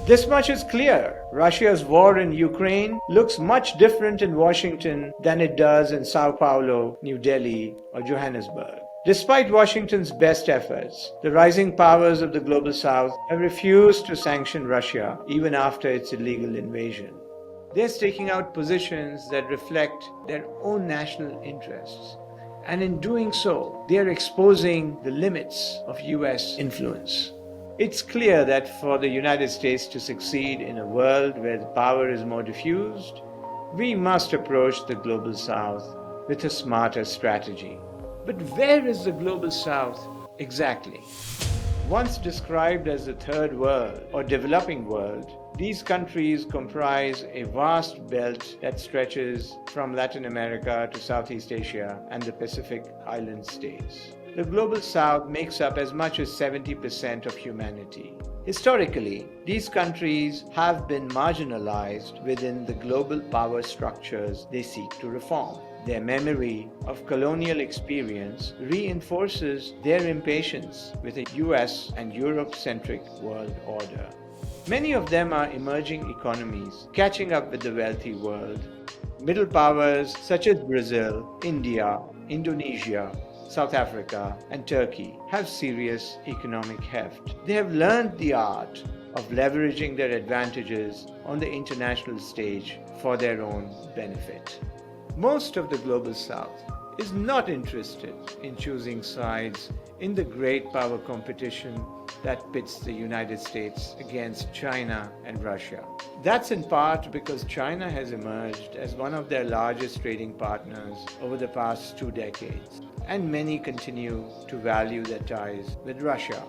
This much is clear. Russia's war in Ukraine looks much different in Washington than it does in Sao Paulo, New Delhi, or Johannesburg. Despite Washington's best efforts, the rising powers of the Global South have refused to sanction Russia even after its illegal invasion. They're staking out positions that reflect their own national interests. And in doing so, they are exposing the limits of US influence. It's clear that for the United States to succeed in a world where the power is more diffused, we must approach the Global South with a smarter strategy. But where is the Global South exactly? Once described as the Third World or Developing World, these countries comprise a vast belt that stretches from Latin America to Southeast Asia and the Pacific Island states. The Global South makes up as much as 70% of humanity. Historically, these countries have been marginalized within the global power structures they seek to reform. Their memory of colonial experience reinforces their impatience with a US and Europe-centric world order. Many of them are emerging economies catching up with the wealthy world. Middle powers such as Brazil, India, Indonesia, South Africa, and Turkey have serious economic heft. They have learned the art of leveraging their advantages on the international stage for their own benefit. Most of the Global South is not interested in choosing sides in the great power competition that pits the United States against China and Russia. That's in part because China has emerged as one of their largest trading partners over the past 2 decades, and many continue to value their ties with Russia.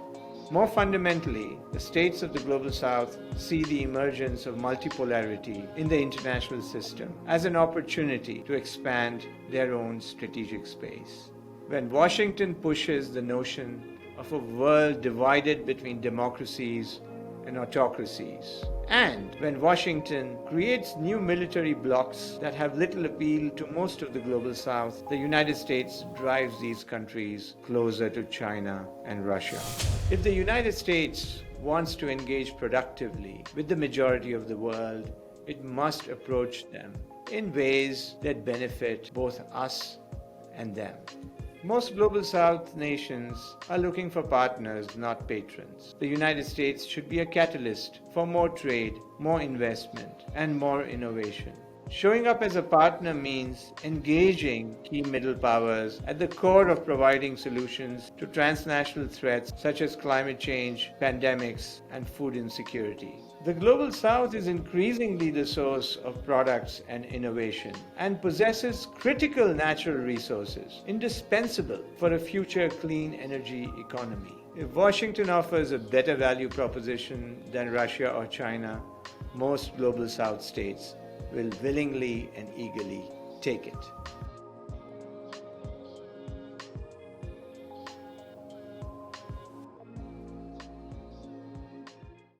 More fundamentally, the states of the Global South see the emergence of multipolarity in the international system as an opportunity to expand their own strategic space. When Washington pushes the notion of a world divided between democracies and autocracies, and when Washington creates new military blocs that have little appeal to most of the Global South, the United States drives these countries closer to China and Russia. If the United States wants to engage productively with the majority of the world, it must approach them in ways that benefit both us and them. Most Global South nations are looking for partners, not patrons. The United States should be a catalyst for more trade, more investment, and more innovation. Showing up as a partner means engaging key middle powers at the core of providing solutions to transnational threats such as climate change, pandemics, and food insecurity. The Global South is increasingly the source of products and innovation and possesses critical natural resources indispensable for a future clean energy economy. If Washington offers a better value proposition than Russia or China, most Global South states will willingly and eagerly take it.